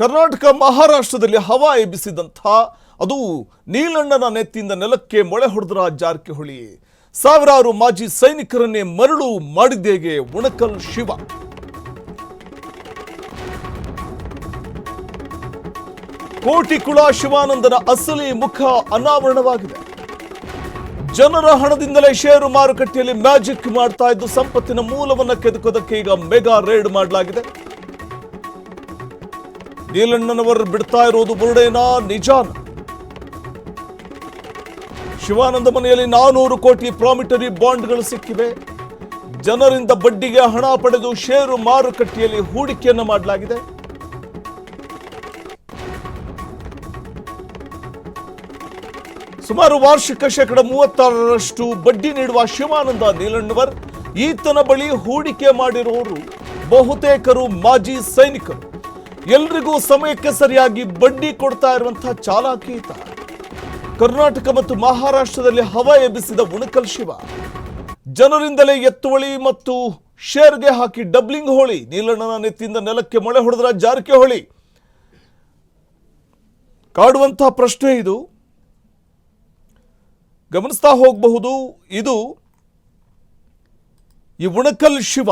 ಕರ್ನಾಟಕ ಮಹಾರಾಷ್ಟ್ರದಲ್ಲಿ ಹವಾ ಎಬ್ಬಿಸಿದಂಥ ಅದು ನೀಲಣ್ಣನ ನೆತ್ತಿಯಿಂದ ನೆಲಕ್ಕೆ ಮೊಳೆ ಹೊಡೆದ್ರ ಜಾರಕಿಹೊಳಿ. ಸಾವಿರಾರು ಮಾಜಿ ಸೈನಿಕರನ್ನೇ ಮರಳು ಮಾಡಿದ್ದೇಗೆ ಉಣಕಲ್ ಶಿವ. ಕೋಟಿಕುಳ ಶಿವಾನಂದನ ಅಸಲಿ ಮುಖ ಅನಾವರಣವಾಗಿದೆ. ಜನರ ಹಣದಿಂದಲೇ ಷೇರು ಮಾರುಕಟ್ಟೆಯಲ್ಲಿ ಮ್ಯಾಜಿಕ್ ಮಾಡ್ತಾ ಇದ್ದು ಸಂಪತ್ತಿನ ಮೂಲವನ್ನು ಕೆದಕೋದಕ್ಕೆ ಈಗ ಮೆಗಾ ರೇಡ್ ಮಾಡಲಾಗಿದೆ. ನೀಲಣ್ಣನವರು ಬಿಡ್ತಾ ಇರೋದು ಬುರುಡೇನಾ ನಿಜಾನ? ಶಿವಾನಂದ ಮನೆಯಲ್ಲಿ 400 ಕೋಟಿ ಪ್ರಾಮಿಟರಿ ಬಾಂಡ್ಗಳು ಸಿಕ್ಕಿವೆ. ಜನರಿಂದ ಬಡ್ಡಿಗೆ ಹಣ ಪಡೆದು ಷೇರು ಮಾರುಕಟ್ಟೆಯಲ್ಲಿ ಹೂಡಿಕೆಯನ್ನು ಮಾಡಲಾಗಿದೆ. ಸುಮಾರು ವಾರ್ಷಿಕ 36% ಬಡ್ಡಿ ನೀಡುವ ಶಿವಾನಂದ ನೀಲಣ್ಣವರ್ ಈತನ ಬಳಿ ಹೂಡಿಕೆ ಮಾಡಿರುವವರು ಬಹುತೇಕರು ಮಾಜಿ ಸೈನಿಕರು. ಎಲ್ರಿಗೂ ಸಮಯಕ್ಕೆ ಸರಿಯಾಗಿ ಬಡ್ಡಿ ಕೊಡ್ತಾ ಇರುವಂತಹ ಚಾಲಾಕಿ ಈತ. ಕರ್ನಾಟಕ ಮತ್ತು ಮಹಾರಾಷ್ಟ್ರದಲ್ಲಿ ಹವಾ ಎಬ್ಬಿಸಿದ ಉಣಕಲ್ ಶಿವ. ಜನರಿಂದಲೇ ಎತ್ತುವಳಿ ಮತ್ತು ಶೇರ್ಗೆ ಹಾಕಿ ಡಬ್ಲಿಂಗ್ ಹೋಳಿ. ನೀಲಣ್ಣನ ನೆತ್ತಿಯಿಂದ ನೆಲಕ್ಕೆ ಮೊಳೆ ಹೊಡೆದ್ರ ಜಾರಕಿಹೊಳಿ. ಕಾಡುವಂತಹ ಪ್ರಶ್ನೆ ಇದು. ಗಮನಿಸ್ತಾ ಹೋಗಬಹುದು. ಇದು ಈ ಉಣಕಲ್ ಶಿವ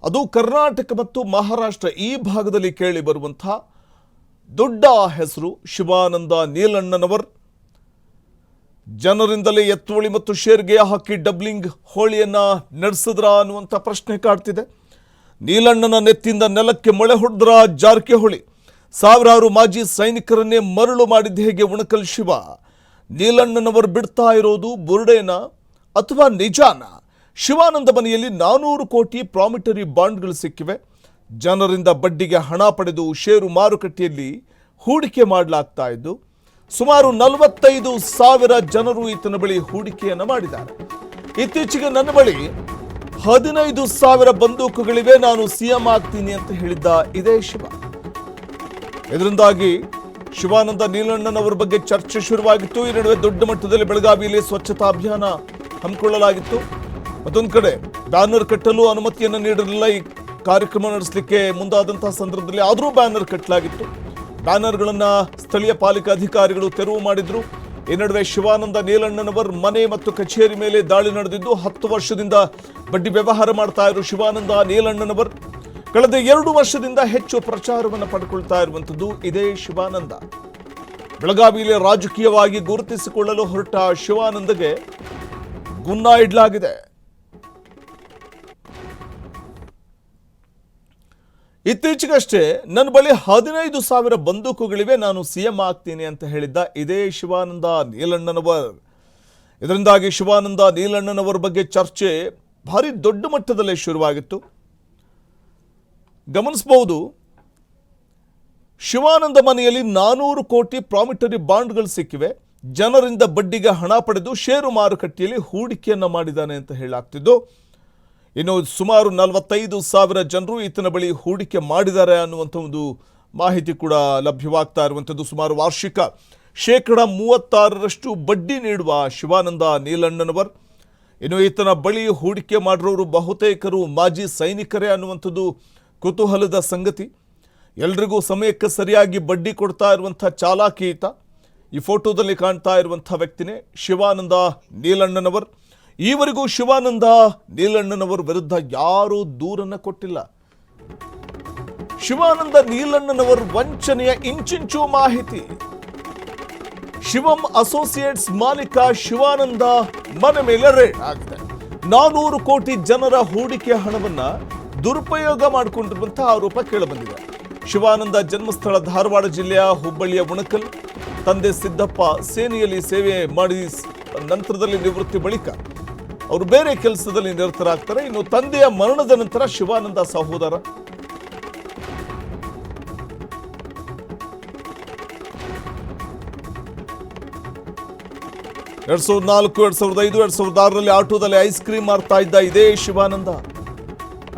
ಅದು ಕರ್ನಾಟಕ ಮತ್ತು ಮಹಾರಾಷ್ಟ್ರ ಈ ಭಾಗದಲ್ಲಿ ಕೇಳಿ ಬರುವಂತಹ ದೊಡ್ಡ ಹೆಸರು ಶಿವಾನಂದ ನೀಲಣ್ಣನವರ್. ಜನರಿಂದಲೇ ಎತ್ತುವಳಿ ಮತ್ತು ಶೇರ್ಗೆ ಹಾಕಿ ಡಬ್ಲಿಂಗ್ ಹೋಳಿಯನ್ನ ನಡೆಸಿದ್ರ ಅನ್ನುವಂಥ ಪ್ರಶ್ನೆ ಕಾಡ್ತಿದೆ. ನೀಲಣ್ಣನ ನೆತ್ತಿಯಿಂದ ನೆಲಕ್ಕೆ ಮೊಳೆ ಹೊಡೆದ್ರ ಜಾರಕಿಹೊಳಿ. ಸಾವಿರಾರು ಮಾಜಿ ಸೈನಿಕರನ್ನೇ ಮರಳು ಮಾಡಿದ್ದ ಹೇಗೆ ಉಣಕಲ್ ಶಿವ. ನೀಲಣ್ಣನವರು ಬಿಡ್ತಾ ಇರೋದು ಬುರುಡೇನ ಅಥವಾ ನಿಜಾನ? ಶಿವಾನಂದ ಮನೆಯಲ್ಲಿ 400 ಕೋಟಿ ಪ್ರಾಮಿಟರಿ ಬಾಂಡ್ಗಳು ಸಿಕ್ಕಿವೆ. ಜನರಿಂದ ಬಡ್ಡಿಗೆ ಹಣ ಪಡೆದು ಷೇರು ಮಾರುಕಟ್ಟೆಯಲ್ಲಿ ಹೂಡಿಕೆ ಮಾಡಲಾಗ್ತಾ ಇದ್ದು ಸುಮಾರು 45,000 ಜನರು ಈತನ ಬಳಿ ಹೂಡಿಕೆಯನ್ನು ಮಾಡಿದ್ದಾರೆ. ಇತ್ತೀಚೆಗೆ ನನ್ನ ಬಳಿ 15,000 ಬಂದೂಕುಗಳಿವೆ, ನಾನು ಸಿಎಂ ಆಗ್ತೀನಿ ಅಂತ ಹೇಳಿದ್ದ ಇದೇ ಶಿವ. ಇದರಿಂದಾಗಿ ಶಿವಾನಂದ ನೀಲಣ್ಣನವರ ಬಗ್ಗೆ ಚರ್ಚೆ ಶುರುವಾಗಿತ್ತು. ಈ ನಡುವೆ ದೊಡ್ಡ ಮಟ್ಟದಲ್ಲಿ ಬೆಳಗಾವಿಯಲ್ಲಿ ಸ್ವಚ್ಛತಾ ಅಭಿಯಾನ ಹಮ್ಮಿಕೊಳ್ಳಲಾಗಿತ್ತು. ಮತ್ತೊಂದು ಕಡೆ ಬ್ಯಾನರ್ ಕಟ್ಟಲು ಅನುಮತಿಯನ್ನು ನೀಡಿರಲಿಲ್ಲ. ಈ ಕಾರ್ಯಕ್ರಮ ನಡೆಸಲಿಕ್ಕೆ ಮುಂದಾದಂತಹ ಸಂದರ್ಭದಲ್ಲಿ ಆದರೂ ಬ್ಯಾನರ್ ಕಟ್ಟಲಾಗಿತ್ತು. ಬ್ಯಾನರ್ಗಳನ್ನು ಸ್ಥಳೀಯ ಪಾಲಿಕೆ ಅಧಿಕಾರಿಗಳು ತೆರವು ಮಾಡಿದ್ರು. ಈ ನಡುವೆ ಶಿವಾನಂದ ನೀಲಣ್ಣನವರ ಮನೆ ಮತ್ತು ಕಚೇರಿ ಮೇಲೆ ದಾಳಿ ನಡೆದಿದ್ದು 10 ವರ್ಷದಿಂದ ಬಡ್ಡಿ ವ್ಯವಹಾರ ಮಾಡ್ತಾ ಇರೋ ಶಿವಾನಂದ ನೀಲಣ್ಣನವರ್ ಕಳೆದ 2 ವರ್ಷದಿಂದ ಹೆಚ್ಚು ಪ್ರಚಾರವನ್ನು ಪಡ್ಕೊಳ್ತಾ ಇರುವಂಥದ್ದು ಇದೇ ಶಿವಾನಂದ. ಬೆಳಗಾವಿಯಲ್ಲಿ ರಾಜಕೀಯವಾಗಿ ಗುರುತಿಸಿಕೊಳ್ಳಲು ಹೊರಟ ಶಿವಾನಂದಗೆ ಗುನ್ನ ಇಡಲಾಗಿದೆ. ಇತ್ತೀಚೆಗಷ್ಟೇ ನನ್ನ ಬಳಿ 15,000 ಬಂದೂಕುಗಳಿವೆ, ನಾನು ಸಿಎಂ ಆಗ್ತೀನಿ ಅಂತ ಹೇಳಿದ್ದ ಇದೇ ಶಿವಾನಂದ ನೀಲಣ್ಣನವರ್. ಇದರಿಂದಾಗಿ ಶಿವಾನಂದ ನೀಲಣ್ಣನವರ ಬಗ್ಗೆ ಚರ್ಚೆ ಭಾರಿ ದೊಡ್ಡ ಮಟ್ಟದಲ್ಲೇ ಶುರುವಾಗಿತ್ತು. ಗಮನಿಸಬಹುದು, ಶಿವಾನಂದ ಮನೆಯಲ್ಲಿ 400 ಕೋಟಿ ಪ್ರಾಮಿಟರಿ ಬಾಂಡ್ಗಳು ಸಿಕ್ಕಿವೆ. ಜನರಿಂದ ಬಡ್ಡಿಗೆ ಹಣ ಪಡೆದು ಷೇರು ಮಾರುಕಟ್ಟೆಯಲ್ಲಿ ಹೂಡಿಕೆಯನ್ನು ಮಾಡಿದ್ದಾನೆ ಅಂತ ಹೇಳಲಾಗ್ತಿದ್ದು, ಇನ್ನು ಸುಮಾರು 45,000 ಜನರು ಈತನ ಬಳಿ ಹೂಡಿಕೆ ಮಾಡಿದ್ದಾರೆ ಅನ್ನುವಂಥ ಒಂದು ಮಾಹಿತಿ ಕೂಡ ಲಭ್ಯವಾಗ್ತಾ ಇರುವಂಥದ್ದು. ಸುಮಾರು ವಾರ್ಷಿಕ 36% ಬಡ್ಡಿ ನೀಡುವ ಶಿವಾನಂದ ನೀಲಣ್ಣನವರ್. ಇನ್ನು ಈತನ ಬಳಿ ಹೂಡಿಕೆ ಮಾಡಿರೋರು ಬಹುತೇಕರು ಮಾಜಿ ಸೈನಿಕರೇ ಅನ್ನುವಂಥದ್ದು ಕುತೂಹಲದ ಸಂಗತಿ. ಎಲ್ರಿಗೂ ಸಮಯಕ್ಕೆ ಸರಿಯಾಗಿ ಬಡ್ಡಿ ಕೊಡ್ತಾ ಇರುವಂಥ ಚಾಲಾಕಿ ಈತ. ಈ ಫೋಟೋದಲ್ಲಿ ಕಾಣ್ತಾ ಇರುವಂಥ ವ್ಯಕ್ತಿನೇ ಶಿವಾನಂದ ನೀಲಣ್ಣನವರ್. ಈವರೆಗೂ ಶಿವಾನಂದ ನೀಲಣ್ಣನವರ ವಿರುದ್ಧ ಯಾರೂ ದೂರನ್ನು ಕೊಟ್ಟಿಲ್ಲ. ಶಿವಾನಂದ ನೀಲಣ್ಣನವರ ವಂಚನೆಯ ಇಂಚಿಂಚು ಮಾಹಿತಿ. ಶಿವಂ ಅಸೋಸಿಯೇಟ್ಸ್ ಮಾಲೀಕ ಶಿವಾನಂದ ಮನೆ ಮೇಲೆ ರೇಡ್ ಆಗಿದೆ. 400 ಕೋಟಿ ಜನರ ಹೂಡಿಕೆ ಹಣವನ್ನ ದುರುಪಯೋಗ ಮಾಡಿಕೊಂಡಿರುವಂತಹ ಆರೋಪ ಕೇಳಿಬಂದಿದೆ. ಶಿವಾನಂದ ಜನ್ಮಸ್ಥಳ ಧಾರವಾಡ ಜಿಲ್ಲೆಯ ಹುಬ್ಬಳ್ಳಿಯ ಉಣಕಲ್. ತಂದೆ ಸಿದ್ದಪ್ಪ ಸೇನೆಯಲ್ಲಿ ಸೇವೆ ಮಾಡಿ ನಂತರದಲ್ಲಿ ನಿವೃತ್ತಿ ಬಳಿಕ ಅವರು ಬೇರೆ ಕೆಲಸದಲ್ಲಿ ನಿರತರಾಗ್ತಾರೆ. ಇನ್ನು ತಂದೆಯ ಮರಣದ ನಂತರ ಶಿವಾನಂದ ಸಹೋದರ 2004, 2005, 2006ರಲ್ಲಿ ಆಟೋದಲ್ಲಿ ಐಸ್ ಕ್ರೀಮ್ ಮಾರ್ತಾ ಇದ್ದ ಇದೇ ಶಿವಾನಂದ.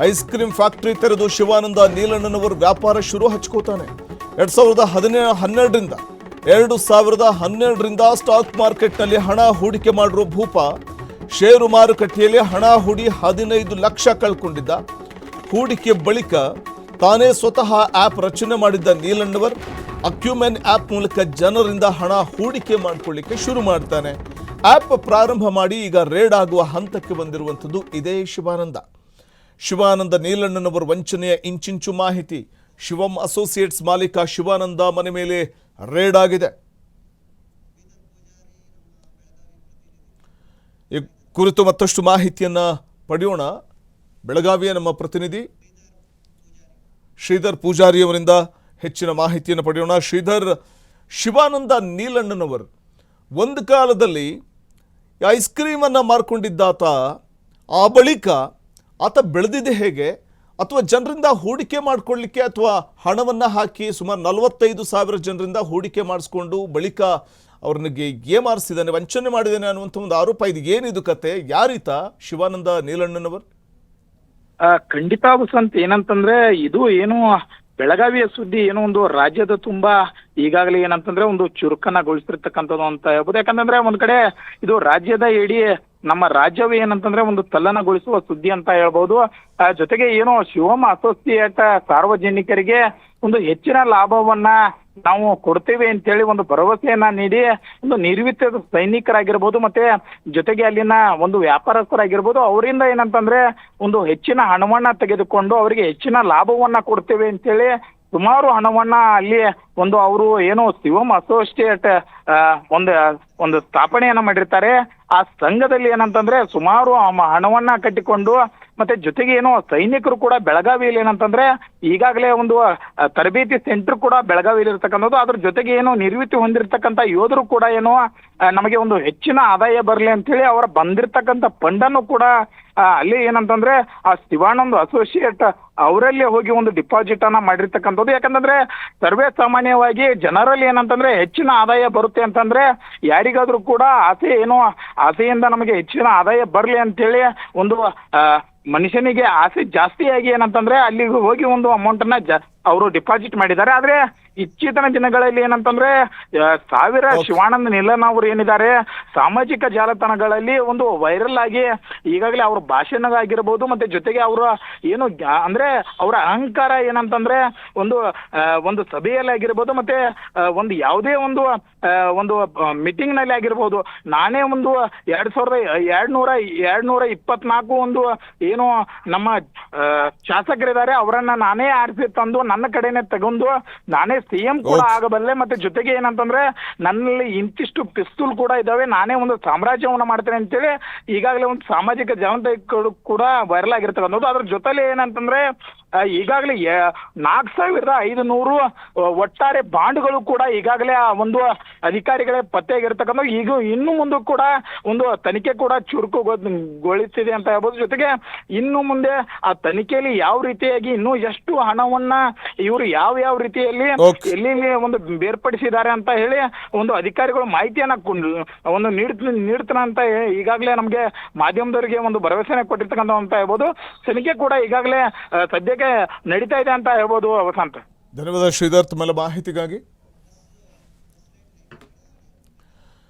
ಐಸ್ ಕ್ರೀಮ್ ಫ್ಯಾಕ್ಟರಿ ತೆರೆದು ಶಿವಾನಂದ ನೀಲಣ್ಣನವರ ವ್ಯಾಪಾರ ಶುರು ಹಚ್ಕೋತಾನೆ. 2012ರಿಂದ ಸ್ಟಾಕ್ ಮಾರ್ಕೆಟ್ನಲ್ಲಿ ಹಣ ಹೂಡಿಕೆ ಮಾಡಿರೋ ಭೂಪ ಷೇರು ಮಾರುಕಟ್ಟೆಯಲ್ಲಿ ಹಣ ಹೂಡಿ 15 ಲಕ್ಷ ಕಳ್ಕೊಂಡಿದ್ದ. ಹೂಡಿಕೆ ಬಳಿಕ ತಾನೇ ಸ್ವತಃ ಆ್ಯಪ್ ರಚನೆ ಮಾಡಿದ್ದ ನೀಲಣ್ಣವರ್ ಅಕ್ಯುಮೆನ್ ಆ್ಯಪ್ ಮೂಲಕ ಜನರಿಂದ ಹಣ ಹೂಡಿಕೆ ಮಾಡಿಕೊಳ್ಳಿಕ್ಕೆ ಶುರು ಮಾಡ್ತಾನೆ. ಆ್ಯಪ್ ಪ್ರಾರಂಭ ಮಾಡಿ ಈಗ ರೇಡ್ ಆಗುವ ಹಂತಕ್ಕೆ ಬಂದಿರುವಂಥದ್ದು ಇದೇ ಶಿವಾನಂದ ನೀಲಣ್ಣನವರ ವಂಚನೆಯ ಇಂಚಿಂಚು ಮಾಹಿತಿ. ಶಿವಂ ಅಸೋಸಿಯೇಟ್ಸ್ ಮಾಲೀಕ ಶಿವಾನಂದ ಮನೆ ಮೇಲೆ ರೇಡ್ ಆಗಿದೆ. ಈ ಕುರಿತು ಮತ್ತಷ್ಟು ಮಾಹಿತಿಯನ್ನ ಪಡೆಯೋಣ. ಬೆಳಗಾವಿಯ ನಮ್ಮ ಪ್ರತಿನಿಧಿ ಶ್ರೀಧರ್ ಪೂಜಾರಿ ಅವರಿಂದ ಹೆಚ್ಚಿನ ಮಾಹಿತಿಯನ್ನು ಪಡೆಯೋಣ. ಶ್ರೀಧರ್, ಶಿವಾನಂದ ನೀಲಣ್ಣನವರು ಒಂದು ಕಾಲದಲ್ಲಿ ಐಸ್ ಕ್ರೀಮನ್ನು ಮಾರ್ಕೊಂಡಿದ್ದಾತ, ಆ ಬಳಿಕ ಆತ ಬೆಳೆದಿದೆ ಹೇಗೆ, ಅಥವಾ ಜನರಿಂದ ಹೂಡಿಕೆ ಮಾಡಿಕೊಳ್ಳಿಕ್ಕೆ ಅಥವಾ ಹಣವನ್ನು ಹಾಕಿ ಸುಮಾರು 45,000 ಜನರಿಂದ ಹೂಡಿಕೆ ಮಾಡಿಸ್ಕೊಂಡು ಬಳಿಕ ಅವ್ರನಿಗೆ ಏಮಾರಿಸಿದ್ದಾನೆ, ವಂಚನೆ ಮಾಡಿದ್ದಾನೆ ಅನ್ನುವಂಥ ಒಂದು ಆರೋಪ ಇದೆ. ಏನಿದು ಕತೆ? ಯಾರೀತ ಶಿವಾನಂದ ನೀಲಣ್ಣನವರು? ಖಂಡಿತ ವಸಂತ್, ಏನಂತಂದ್ರೆ ಇದು ಏನು ಬೆಳಗಾವಿಯ ಸುದ್ದಿ ಏನೋ ಒಂದು ರಾಜ್ಯದ ತುಂಬಾ ಈಗಾಗಲೇ ಏನಂತಂದ್ರೆ ಒಂದು ಚುರುಕನ್ನಗೊಳಿಸಿರ್ತಕ್ಕಂಥದ್ದು ಅಂತ ಹೇಳ್ಬೋದು. ಯಾಕಂತಂದ್ರೆ ಒಂದ್ ಕಡೆ ಇದು ರಾಜ್ಯದ ಇಡೀ ನಮ್ಮ ರಾಜ್ಯವೇ ಏನಂತಂದ್ರೆ ಒಂದು ತಲ್ಲಣಗೊಳಿಸುವ ಸುದ್ದಿ ಅಂತ ಹೇಳ್ಬೋದು. ಜೊತೆಗೆ ಏನೋ ಶಿವಂ ಅಸೋಸಿಯೇಟ್ ಸಾರ್ವಜನಿಕರಿಗೆ ಒಂದು ಹೆಚ್ಚಿನ ಲಾಭವನ್ನ ನಾವು ಕೊಡ್ತೇವೆ ಅಂತೇಳಿ ಒಂದು ಭರವಸೆಯನ್ನ ನೀಡಿ ಒಂದು ನಿರ್ವಿತ್ಯ ಸೈನಿಕರಾಗಿರ್ಬೋದು ಮತ್ತೆ ಜೊತೆಗೆ ಅಲ್ಲಿನ ಒಂದು ವ್ಯಾಪಾರಸ್ಥರಾಗಿರ್ಬೋದು ಅವರಿಂದ ಏನಂತಂದ್ರೆ ಒಂದು ಹೆಚ್ಚಿನ ಹಣವನ್ನ ತೆಗೆದುಕೊಂಡು ಅವರಿಗೆ ಹೆಚ್ಚಿನ ಲಾಭವನ್ನ ಕೊಡ್ತೇವೆ ಅಂತೇಳಿ ಸುಮಾರು ಹಣವನ್ನ ಅಲ್ಲಿ ಒಂದು ಅವರು ಏನು ಶಿವಂ ಅಸೋಸಿಯೇಟ್ ಒಂದು ಸ್ಥಾಪನೆಯನ್ನ ಮಾಡಿರ್ತಾರೆ. ಆ ಸಂಘದಲ್ಲಿ ಏನಂತಂದ್ರೆ ಸುಮಾರು ಹಣವನ್ನ ಕಟ್ಟಿಕೊಂಡು ಮತ್ತೆ ಜೊತೆಗೆ ಏನೋ ಸೈನಿಕರು ಕೂಡ ಬೆಳಗಾವಿಯಲ್ಲಿ ಏನಂತಂದ್ರೆ ಈಗಾಗಲೇ ಒಂದು ತರಬೇತಿ ಸೆಂಟರ್ ಕೂಡ ಬೆಳಗಾವಿಯಲ್ಲಿ ಇರ್ತಕ್ಕಂಥದ್ದು. ಅದ್ರ ಜೊತೆಗೆ ಏನೋ ನಿರ್ವೃತ್ತಿ ಹೊಂದಿರತಕ್ಕಂಥ ಯೋಧರು ಕೂಡ ಏನೋ ನಮಗೆ ಒಂದು ಹೆಚ್ಚಿನ ಆದಾಯ ಬರಲಿ ಅಂತೇಳಿ ಅವರ ಬಂದಿರತಕ್ಕಂಥ ಫಂಡನ್ನು ಕೂಡ ಅಲ್ಲಿ ಏನಂತಂದ್ರೆ ಆ ಶಿವಾನಂದ ಅಸೋಸಿಯೇಟ್ ಅವರಲ್ಲಿ ಹೋಗಿ ಒಂದು ಡಿಪಾಸಿಟ್ ಅನ್ನ ಮಾಡಿರ್ತಕ್ಕಂಥದ್ದು. ಯಾಕಂತಂದ್ರೆ ಸರ್ವೇ ಸಾಮಾನ್ಯವಾಗಿ ಜನರಲ್ಲಿ ಏನಂತಂದ್ರೆ ಹೆಚ್ಚಿನ ಆದಾಯ ಬರುತ್ತೆ ಅಂತಂದ್ರೆ ಯಾರಿಗಾದ್ರೂ ಕೂಡ ಆಸೆಯಿಂದ ನಮಗೆ ಹೆಚ್ಚಿನ ಆದಾಯ ಬರಲಿ ಅಂತೇಳಿ ಒಂದು ಮನುಷ್ಯನಿಗೆ ಆಸೆ ಜಾಸ್ತಿಯಾಗಿ ಏನಂತಂದ್ರೆ ಅಲ್ಲಿಗೆ ಹೋಗಿ ಒಂದು ಅಮೌಂಟನ್ನ ಅವರು ಡಿಪಾಸಿಟ್ ಮಾಡಿದ್ದಾರೆ. ಆದ್ರೆ ಇತ್ತೀಚಿನ ದಿನಗಳಲ್ಲಿ ಏನಂತಂದ್ರೆ ಸಾವಿರ ಶಿವಾನಂದ ನೀಲಣ್ಣ ಅವರು ಏನಿದ್ದಾರೆ ಸಾಮಾಜಿಕ ಜಾಲತಾಣಗಳಲ್ಲಿ ಒಂದು ವೈರಲ್ ಆಗಿ ಈಗಾಗಲೇ ಅವ್ರ ಭಾಷಣ ಆಗಿರ್ಬೋದು ಮತ್ತೆ ಜೊತೆಗೆ ಅವರ ಏನು ಅಂದ್ರೆ ಅವರ ಅಹಂಕಾರ ಏನಂತಂದ್ರೆ ಒಂದು ಸಭೆಯಲ್ಲಿ ಆಗಿರ್ಬೋದು ಮತ್ತೆ ಒಂದು ಯಾವುದೇ ಒಂದು ಮೀಟಿಂಗ್ ನಲ್ಲಿ ಆಗಿರ್ಬೋದು ನಾನೇ ಒಂದು 2224 ಒಂದು ಏನು ನಮ್ಮ ಶಾಸಕರಿದ್ದಾರೆ ಅವರನ್ನ ನಾನೇ ಆರಿಸಿ ತಂದು ನನ್ನ ಕಡೆನೆ ತಗೊಂಡು ನಾನೇ ಸಿಎಂ ಕೂಡ ಆಗಬಲ್ಲೆ. ಮತ್ತೆ ಜೊತೆಗೆ ಏನಂತಂದ್ರೆ ನನ್ನಲ್ಲಿ ಇಂತಿಷ್ಟು ಪಿಸ್ತೂಲ್ ಕೂಡ ಇದಾವೆ, ನಾನೇ ಒಂದು ಸಾಮ್ರಾಜ್ಯವನ್ನ ಮಾಡ್ತೇನೆ ಅಂತೇಳಿ ಈಗಾಗಲೇ ಒಂದು ಸಾಮಾಜಿಕ ಜಾಲತಾಣಗಳು ಕೂಡ ವೈರಲ್ ಆಗಿರ್ತಕ್ಕಂಥದ್ದು. ಅದ್ರ ಜೊತೆಲಿ ಏನಂತಂದ್ರೆ ಈಗಾಗಲೇ 4,500 ಒಟ್ಟಾರೆ ಬಾಂಡ್ಗಳು ಕೂಡ ಈಗಾಗಲೇ ಆ ಒಂದು ಅಧಿಕಾರಿಗಳೇ ಪತ್ತೆಯಾಗಿರ್ತಕ್ಕಂಥ. ಈಗ ಇನ್ನು ಮುಂದೆ ಕೂಡ ಒಂದು ತನಿಖೆ ಕೂಡ ಚುರುಕುಗೊಳಿಸಿದೆ ಅಂತ ಹೇಳ್ಬೋದು. ಜೊತೆಗೆ ಇನ್ನು ಮುಂದೆ ಆ ತನಿಖೆಯಲ್ಲಿ ಯಾವ ರೀತಿಯಾಗಿ ಇನ್ನೂ ಎಷ್ಟು ಹಣವನ್ನ ಇವರು ಯಾವ ರೀತಿಯಲ್ಲಿ ಎಲ್ಲಿ ಒಂದು ಬೇರ್ಪಡಿಸಿದ್ದಾರೆ ಅಂತ ಹೇಳಿ ಒಂದು ಅಧಿಕಾರಿಗಳು ಮಾಹಿತಿಯನ್ನ ಒಂದು ನೀಡ್ತಾನೆ ಅಂತ ಈಗಾಗಲೇ ನಮಗೆ ಮಾಧ್ಯಮದವರಿಗೆ ಒಂದು ಭರವಸೆನೆ ಕೊಟ್ಟಿರ್ತಕ್ಕಂಥ ಅಂತ ಹೇಳ್ಬೋದು. ತನಿಖೆ ಕೂಡ ಈಗಾಗಲೇ ಸದ್ಯಕ್ಕೆ ನಡೀತಾ ಇದೆ ಅಂತ ಹೇಳ್ಬೋದು ವಸಂತ. ಧನ್ಯವಾದ ಶ್ರೀಧರ್ ತಮ್ಮೆಲ್ಲ ಮಾಹಿತಿಗಾಗಿ.